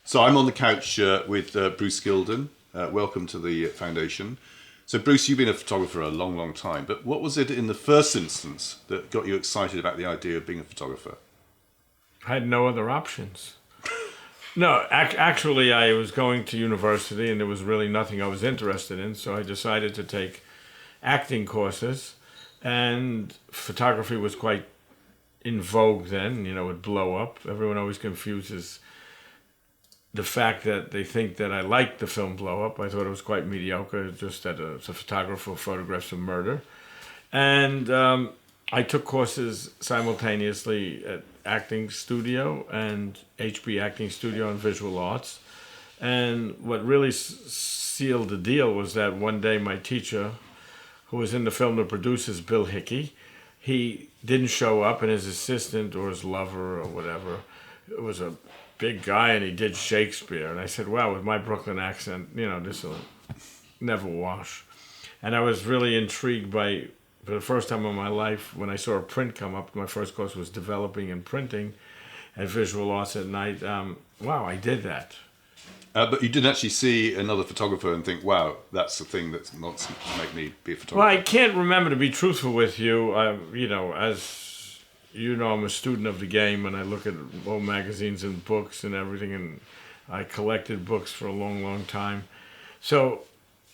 So I'm on the couch with Bruce Gilden. Welcome to the foundation. So Bruce, you've been a photographer a long, long time, but what was it in the first instance that got you excited about the idea of being a photographer? I had no other options. No, actually I was going to university and there was really nothing I was interested in, so I decided to take acting courses, and photography was quite in vogue then, it would blow up. Everyone always confuses the fact that they think that I liked the film Blow Up. I thought it was quite mediocre, just that it's a photographer who photographs a murder. And I took courses simultaneously at acting studio and HB acting studio and visual arts. And what really sealed the deal was that one day my teacher, who was in the film The Producers, Bill Hickey, he didn't show up, and his assistant or his lover or whatever, it was a big guy, and he did Shakespeare. And I said, wow, with my Brooklyn accent, this will never wash. And I was really intrigued by, for the first time in my life, when I saw a print come up, my first course was developing and printing at Visual Arts at night. Wow, I did that. But you didn't actually see another photographer and think, wow, that's the thing that's not to make me be a photographer. Well, I can't remember, to be truthful with you. As you know, I'm a student of the game, and I look at old magazines and books and everything, and I collected books for a long, long time. So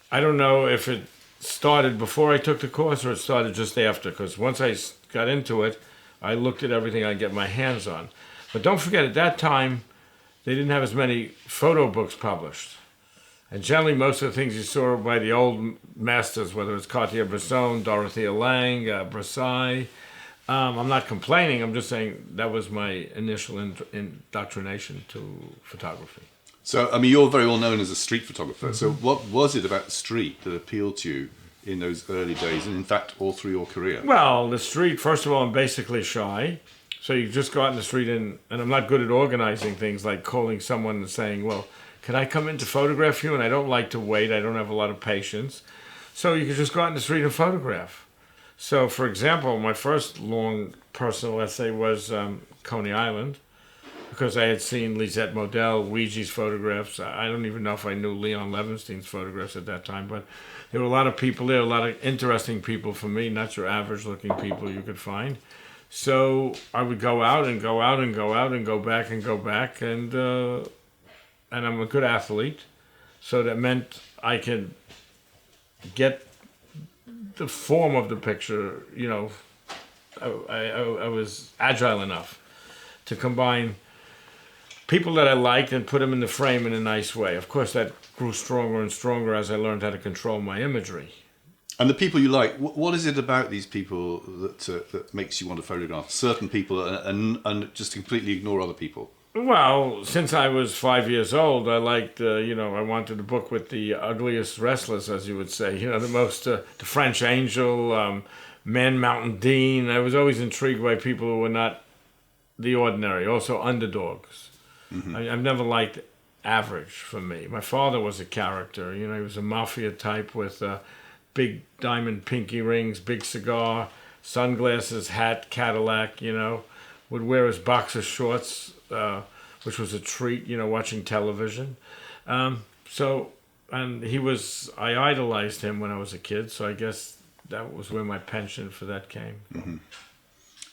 I don't know if it started before I took the course or it started just after, because once I got into it, I looked at everything I get my hands on. But don't forget, at that time, they didn't have as many photo books published. And generally, most of the things you saw by the old masters, whether it's Cartier-Bresson, Dorothea Lange, Brassai. I'm not complaining, I'm just saying that was my initial indoctrination to photography. So, you're very well known as a street photographer. Mm-hmm. So what was it about the street that appealed to you in those early days, and in fact, all through your career? Well, the street, first of all, I'm basically shy. So you just go out in the street, and I'm not good at organizing things, like calling someone and saying, well, can I come in to photograph you? And I don't like to wait. I don't have a lot of patience. So you can just go out in the street and photograph. So, for example, my first long personal essay was Coney Island, because I had seen Lisette Modell, Ouija's photographs. I don't even know if I knew Leon Levinstein's photographs at that time, but there were a lot of people there, a lot of interesting people for me, not your average-looking people you could find. So I would go out and go out and go out and go back, and I'm a good athlete, so that meant I could get the form of the picture. I was agile enough to combine people that I liked and put them in the frame in a nice way. Of course, that grew stronger and stronger as I learned how to control my imagery. And the people you like, what is it about these people that makes you want to photograph certain people and just completely ignore other people? Well, since I was 5 years old, I liked, I wanted a book with the ugliest wrestlers, as you would say. The French Angel, Man Mountain Dean. I was always intrigued by people who were not the ordinary, also underdogs. Mm-hmm. I've never liked average for me. My father was a character. He was a mafia type with big diamond pinky rings, big cigar, sunglasses, hat, Cadillac, would wear his boxer shorts, which was a treat, watching television. I idolized him when I was a kid, so I guess that was where my penchant for that came. Mm-hmm.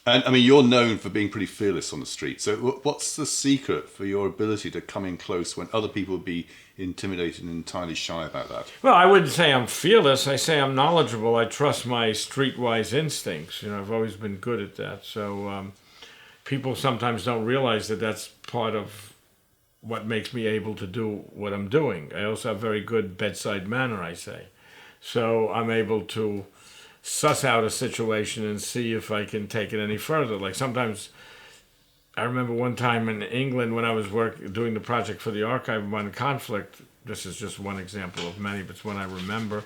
And you're known for being pretty fearless on the street. So what's the secret for your ability to come in close when other people would be intimidated and entirely shy about that? Well, I wouldn't say I'm fearless. I say I'm knowledgeable. I trust my streetwise instincts. I've always been good at that. So people sometimes don't realize that that's part of what makes me able to do what I'm doing. I also have very good bedside manner, I say. So I'm able to suss out a situation and see if I can take it any further. Like sometimes, I remember one time in England when I was doing the project for the Archive of Modern Conflict. This is just one example of many, but it's one I remember.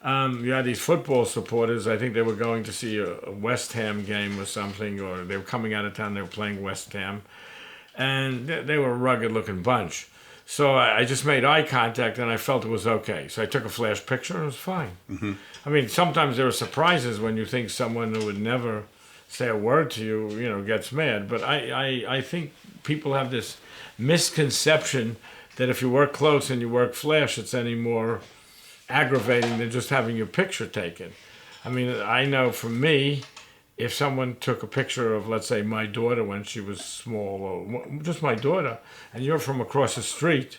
You had these football supporters. I think they were going to see a West Ham game or something, or they were coming out of town. They were playing West Ham, and they were a rugged-looking bunch. So I just made eye contact, and I felt it was okay. So I took a flash picture, and it was fine. Mm-hmm. Sometimes there are surprises when you think someone who would never say a word to you, gets mad. But I think people have this misconception that if you work close and you work flash, it's any more aggravating than just having your picture taken. I mean, I know for me, if someone took a picture of, let's say, my daughter when she was small, or just my daughter, and you're from across the street,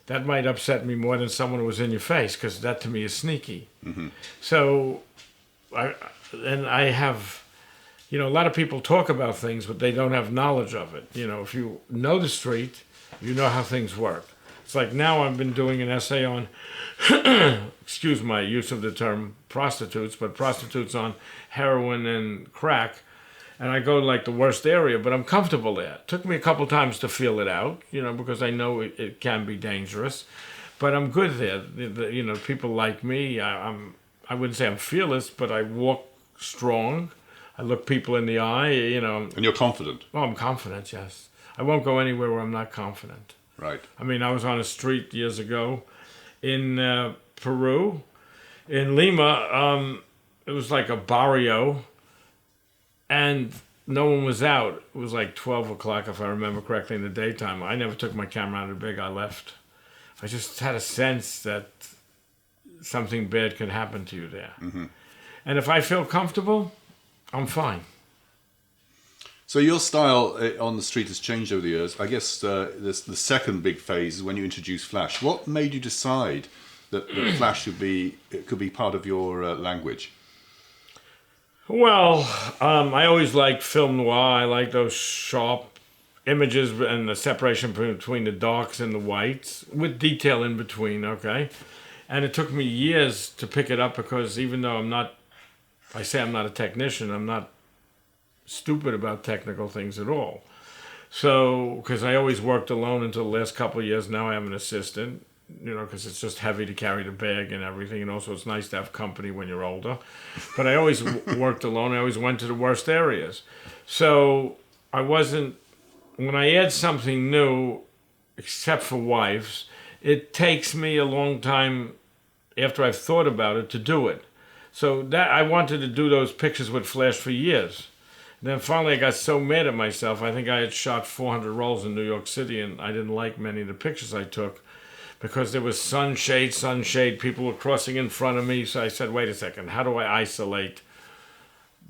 that might upset me more than someone who was in your face, because that to me is sneaky. Mm-hmm. So, I have, a lot of people talk about things, but they don't have knowledge of it. If you know the street, you know how things work. It's like now I've been doing an essay on, excuse my use of the term prostitutes, but prostitutes on heroin and crack. And I go to like the worst area, but I'm comfortable there. It took me a couple times to feel it out, because I know it can be dangerous. But I'm good there. People like me, I wouldn't say I'm fearless, but I walk strong. I look people in the eye, And you're confident. Oh, I'm confident, yes. I won't go anywhere where I'm not confident. Right. I mean, I was on a street years ago in Peru, in Lima. It was like a barrio, and no one was out. It was like 12 o'clock, if I remember correctly, in the daytime. I never took my camera out of the bag. I left. I just had a sense that something bad could happen to you there. Mm-hmm. And if I feel comfortable, I'm fine. So your style on the street has changed over the years. I guess the second big phase is when you introduced Flash. What made you decide that Flash could be part of your language? Well, I always liked film noir. I like those sharp images and the separation between the darks and the whites with detail in between, okay? And it took me years to pick it up because even though I'm not a technician, I'm not stupid about technical things at all. So, because I always worked alone until the last couple of years, now I have an assistant, because it's just heavy to carry the bag and everything, and also it's nice to have company when you're older. But I always worked alone. I always went to the worst areas. So when I add something new, except for wives, it takes me a long time after I've thought about it to do it. So that I wanted to do those pictures with flash for years. Then finally I got so mad at myself. I think I had shot 400 rolls in New York City, and I didn't like many of the pictures I took because there was sunshade, people were crossing in front of me. So I said, wait a second, how do I isolate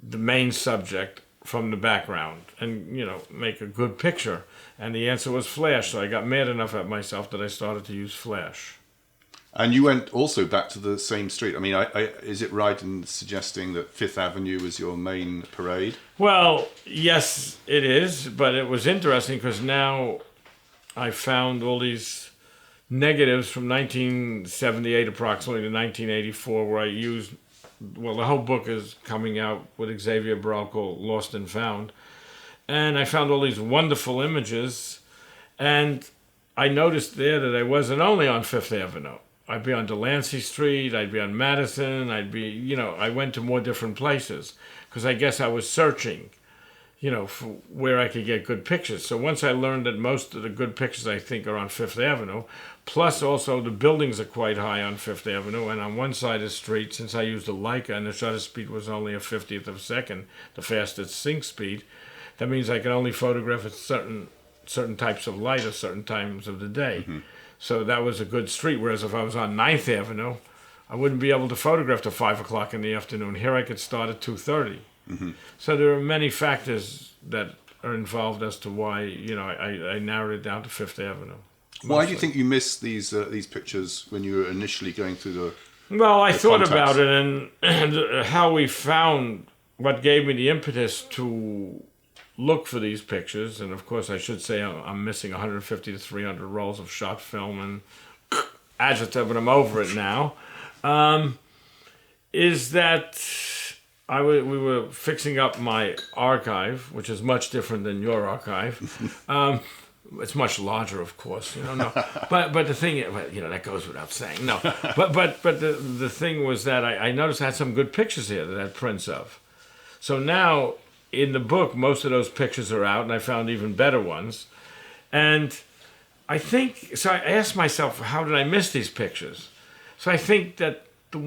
the main subject from the background and, make a good picture? And the answer was flash. So I got mad enough at myself that I started to use flash. And you went also back to the same street. I mean, is it right in suggesting that Fifth Avenue was your main parade? Well, yes, it is. But it was interesting because now I found all these negatives from 1978 approximately to 1984 where I used, the whole book is coming out with Xavier Barral called Lost and Found. And I found all these wonderful images. And I noticed there that I wasn't only on Fifth Avenue. I'd be on Delancey Street, I'd be on Madison, I went to more different places because I guess I was searching, for where I could get good pictures. So once I learned that most of the good pictures I think are on Fifth Avenue, plus also the buildings are quite high on Fifth Avenue, and on one side of the street, since I used a Leica and the shutter speed was only a 50th of a second, the fastest sync speed, that means I can only photograph at certain types of light at certain times of the day. Mm-hmm. So that was a good street, whereas if I was on 9th Avenue, I wouldn't be able to photograph till 5 o'clock in the afternoon. Here I could start at 2:30. Mm-hmm. So there are many factors that are involved as to why, I narrowed it down to Fifth Avenue. Mostly. Why do you think you missed these pictures when you were initially going through the Well, I thought contacts? about it and how we found what gave me the impetus to look for these pictures, and of course I should say I'm missing 150 to 300 rolls of shot film and adjective, but I'm over it now, is that we were fixing up my archive, which is much different than your archive. It's much larger, of course, no. But the thing, that goes without saying. No, but the thing was that I noticed I had some good pictures here that I had prints of. So now, in the book, most of those pictures are out, and I found even better ones. And I asked myself, how did I miss these pictures? So I think that a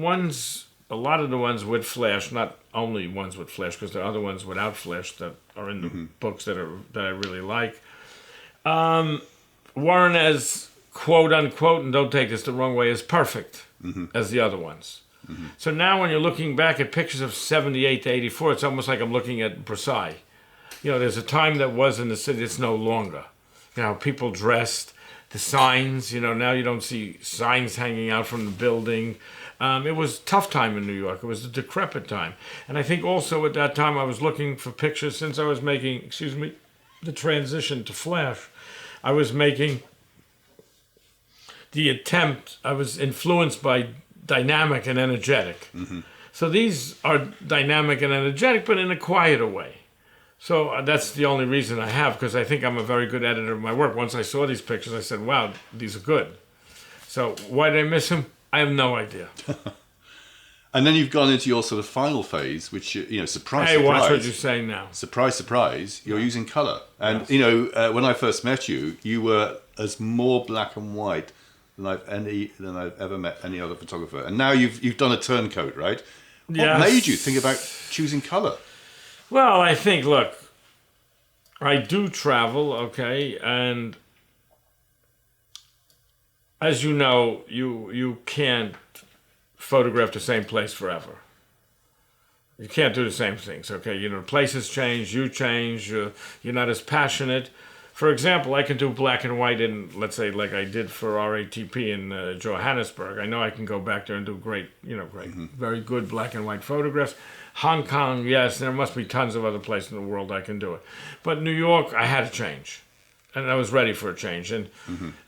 lot of the ones with flash, not only ones with flash, because there are other ones without flash that are in the books that I really like. weren't as quote unquote, and don't take this the wrong way, as perfect as the other ones. So now when you're looking back at pictures of 78 to 84, it's almost like I'm looking at Versailles. You know, there's a time that was in the city, it's no longer. You know, people dressed, the signs, you know, now you don't see signs hanging out from the building. It was a tough time in New York. It was a decrepit time. And I think also at that time I was looking for pictures, since I was making, the transition to flash. I was making the attempt, I was influenced by dynamic and energetic. So these are dynamic and energetic, but in a quieter way. So that's the only reason I have, because I think I'm a very good editor of my work. Once I saw these pictures, I said, wow, these are good. So why did I miss them? I have no idea. And then you've gone into your sort of final phase, which, you know, surprise, Hey, watch surprise. what you're saying now. Surprise, surprise, you're using colour. And, you know, when I first met you, you were as more black and white than I've ever met any other photographer. And now you've done a turncoat, right? What made you think about choosing colour? Well, I think, look, I do travel, okay, and as you know, you can't photograph the same place forever. You can't do the same things, okay? You know, places change, you change, you're not as passionate. For example, I can do black and white in, let's say, like I did for RATP in Johannesburg. I know I can go back there and do great, very good black and white photographs. Hong Kong, yes, there must be tons of other places in the world I can do it. But New York, I had to change. And I was ready for a change. And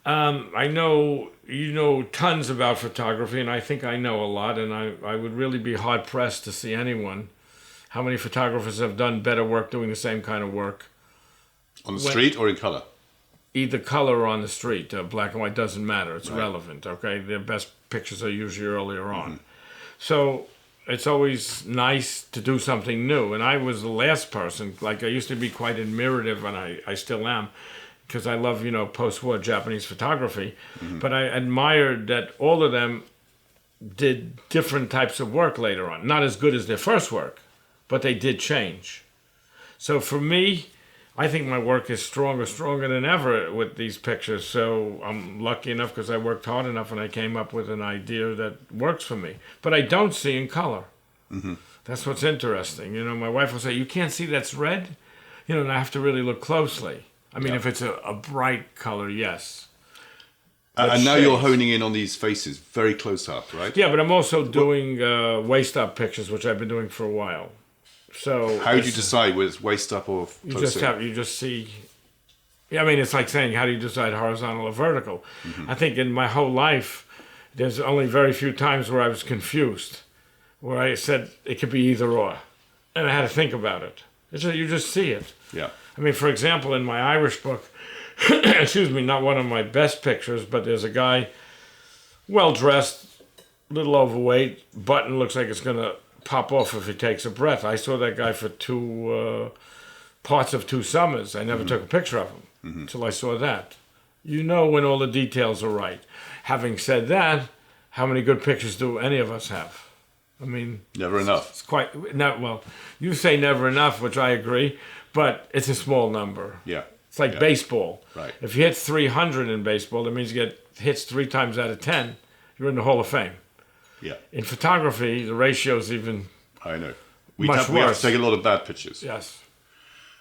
I know you know tons about photography, and I think I know a lot, and I would really be hard-pressed to see anyone, how many photographers have done better work doing the same kind of work. On the street or in colour? Either color or on the street. Black and white doesn't matter. It's relevant, okay? Their best pictures are usually earlier on. So it's always nice to do something new. And I was the last person. Like, I used to be quite admirative, and I still am, because I love, post-war Japanese photography. But I admired that all of them did different types of work later on. Not as good as their first work, but they did change. So for me, I think my work is stronger than ever with these pictures. So I'm lucky enough because I worked hard enough and I came up with an idea that works for me. But I don't see in color. That's what's interesting. My wife will say, you can't see that's red? And I have to really look closely. I mean, if it's a bright color, yes. And now you're honing in on these faces very close up, right? Yeah, but I'm also doing waist-up pictures, which I've been doing for a while. So how do you decide whether it's waist up or close in? You just see. Yeah, I mean, it's like saying, how do you decide horizontal or vertical? I think in my whole life, there's only very few times where I was confused, where I said it could be either or, and I had to think about it. You just see it. Yeah. I mean, for example, in my Irish book, excuse me, not one of my best pictures, but there's a guy, well-dressed, little overweight, button looks like it's going to pop off if he takes a breath. I saw that guy for parts of 2 summers. I never took a picture of him until I saw that. When all the details are right. Having said that, how many good pictures do any of us have? I mean... Never enough. It's quite... well, you say never enough, which I agree, but it's a small number. Yeah. It's like baseball. Right. If you hit 300 in baseball, that means you get hits 3 times out of 10. You're in the Hall of Fame. Yeah. In photography, the ratio's even I know. We have to take a lot of bad pictures. Yes.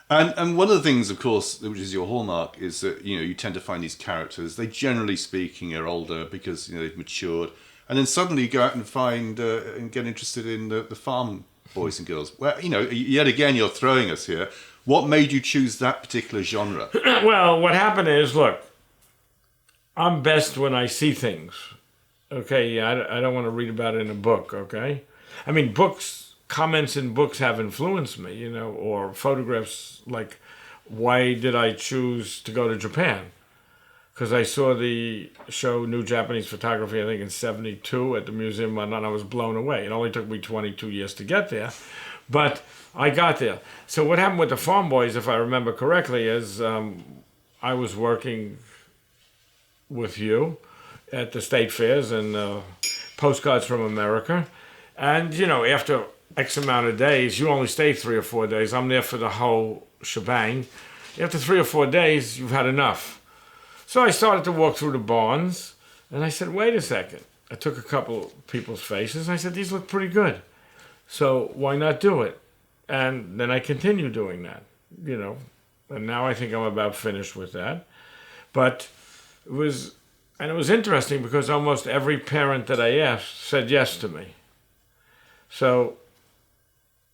And one of the things, of course, which is your hallmark, is that you tend to find these characters. They, generally speaking, are older because they've matured, and then suddenly you go out and find and get interested in the farm boys and girls. Well, yet again, you're throwing us here. What made you choose that particular genre? Well, what happened is, look, I'm best when I see things. Okay, I don't want to read about it in a book, okay? I mean, comments in books have influenced me, or photographs, like, why did I choose to go to Japan? Because I saw the show New Japanese Photography, I think in 72 at the museum, and I was blown away. It only took me 22 years to get there, but I got there. So what happened with the Farm Boys, if I remember correctly, is I was working with you at the state fairs and Postcards from America. And, after X amount of days, you only stay 3 or 4 days. I'm there for the whole shebang. After 3 or 4 days, you've had enough. So I started to walk through the barns, and I said, wait a second. I took a couple of people's faces, and I said, these look pretty good. So why not do it? And then I continued doing that, And now I think I'm about finished with that. But it was interesting because almost every parent that I asked said yes to me. So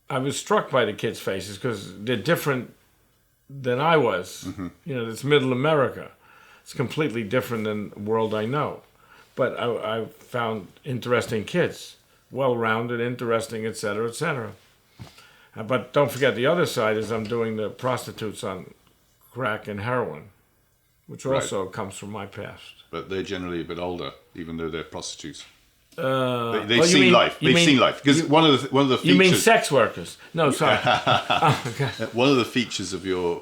I was struck by the kids' faces because they're different than I was. Mm-hmm. It's middle America. It's completely different than the world I know. But I found interesting kids, well-rounded, interesting, et cetera, et cetera. But don't forget the other side is I'm doing the prostitutes on crack and heroin, which also comes from my past. But they're generally a bit older, even though they're prostitutes. They've seen life. They've seen life. Because one of the features. You mean sex workers? No, sorry. Okay. One of the features of your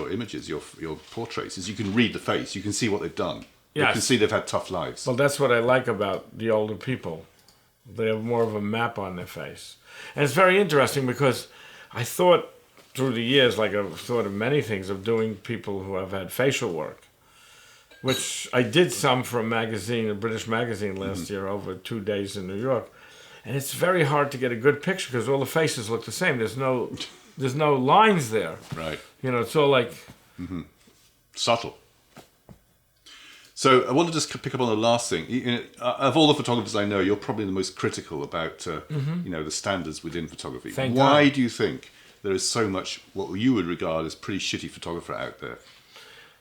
images, your portraits, is you can read the face. You can see what they've done. Yes. You can see they've had tough lives. Well, that's what I like about the older people. They have more of a map on their face. And it's very interesting because I thought through the years, like I've thought of many things, of doing people who have had facial work, which I did some for a magazine, a British magazine last year, over 2 days in New York. And it's very hard to get a good picture because all the faces look the same. There's no lines there. Right. It's all like... Mm-hmm. Subtle. So I want to just pick up on the last thing. Of all the photographers I know, you're probably the most critical about the standards within photography. Why do you think there is so much what you would regard as pretty shitty photographer out there?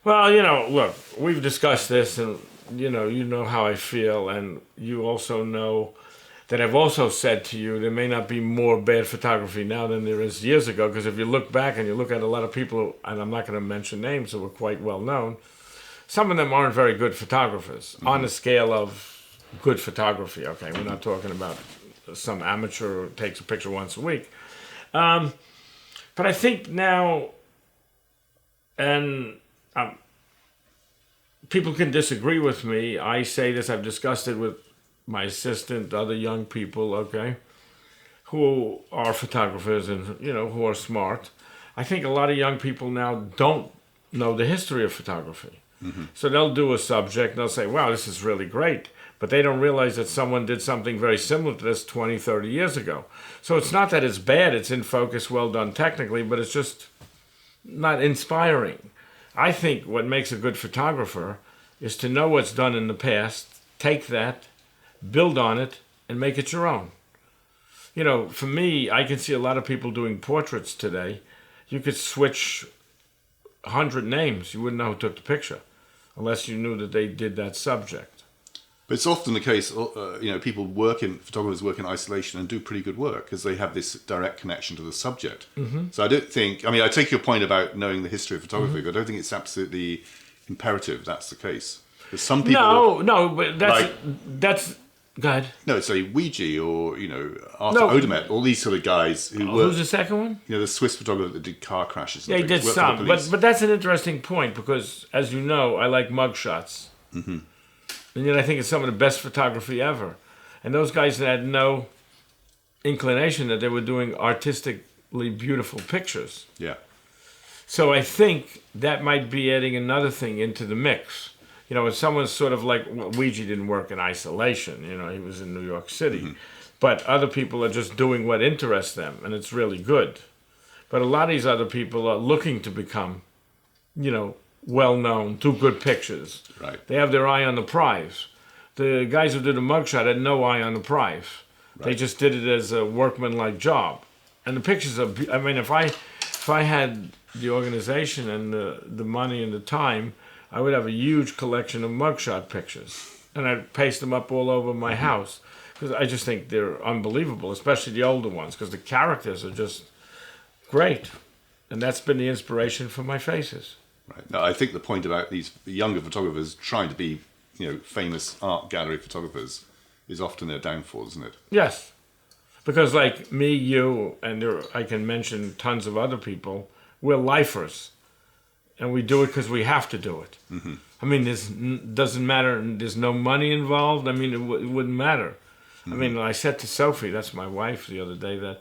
Well, look, we've discussed this, and you know how I feel, and you also know that I've also said to you there may not be more bad photography now than there is years ago, because if you look back and you look at a lot of people, and I'm not going to mention names that were quite well known, some of them aren't very good photographers on the scale of good photography. Okay, we're not talking about some amateur who takes a picture once a week. But I think now, and people can disagree with me. I say this, I've discussed it with my assistant, other young people, okay, who are photographers and, who are smart. I think a lot of young people now don't know the history of photography. Mm-hmm. So they'll do a subject and they'll say, wow, this is really great. But they don't realize that someone did something very similar to this 20, 30 years ago. So it's not that it's bad, it's in focus, well done technically, but it's just not inspiring. I think what makes a good photographer is to know what's done in the past, take that, build on it, and make it your own. For me, I can see a lot of people doing portraits today. You could switch 100 names, you wouldn't know who took the picture, unless you knew that they did that subject. But it's often the case, photographers work in isolation and do pretty good work because they have this direct connection to the subject. Mm-hmm. So I don't think, I take your point about knowing the history of photography, but I don't think it's absolutely imperative that's the case. Because some people... No, but that's... Go ahead. No, say Ouija or, Arthur Odermatt, all these sort of guys who were... Who's the second one? The Swiss photographer that did car crashes. Yeah, he did some. But that's an interesting point because, as you know, I like mugshots. Mm-hmm. And yet I think it's some of the best photography ever. And those guys that had no inclination that they were doing artistically beautiful pictures. Yeah. So I think that might be adding another thing into the mix. When someone's sort of like, Ouija didn't work in isolation, he was in New York City. Mm-hmm. But other people are just doing what interests them, and it's really good. But a lot of these other people are looking to become, well-known, do good pictures. Right. They have their eye on the prize. The guys who did the mugshot had no eye on the prize. Right. They just did it as a workman-like job. And the pictures are, if I had the organization and the money and the time, I would have a huge collection of mugshot pictures. And I'd paste them up all over my house. Because I just think they're unbelievable, especially the older ones, because the characters are just great. And that's been the inspiration for my faces. Right. Now, I think the point about these younger photographers trying to be, famous art gallery photographers is often their downfall, isn't it? Yes. Because like me, you, and I can mention tons of other people, we're lifers. And we do it because we have to do it. Mm-hmm. This doesn't matter. There's no money involved. It wouldn't matter. Mm-hmm. I said to Sophie, that's my wife, the other day, that,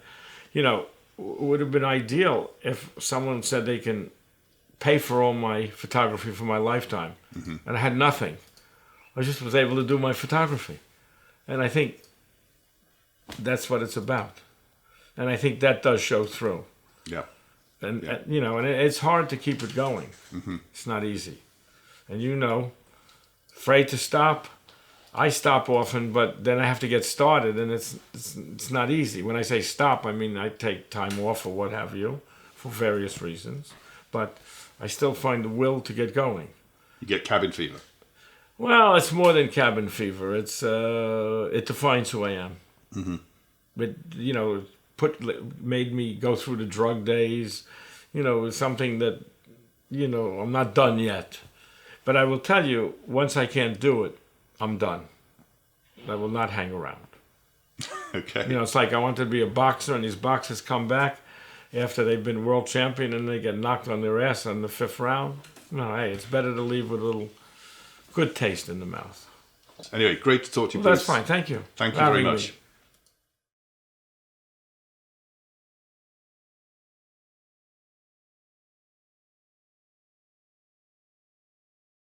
it would have been ideal if someone said they can pay for all my photography for my lifetime. And I had nothing. I just was able to do my photography. And I think that's what it's about. And I think that does show through. Yeah. And and it's hard to keep it going. It's not easy. And afraid to stop. I stop often, but then I have to get started, and it's not easy. When I say stop, I mean I take time off or what have you, for various reasons. But I still find the will to get going. You get cabin fever. Well, it's more than cabin fever. It's it defines who I am. It made me go through the drug days. It's something that I'm not done yet. But I will tell you, once I can't do it, I'm done. I will not hang around. Okay. It's like I wanted to be a boxer, and these boxers come back after they've been world champion and they get knocked on their ass in the 5th round. No, hey, it's better to leave with a little good taste in the mouth. Anyway, great to talk to you, Well, Bruce. that's fine. Thank you. Thank you very much.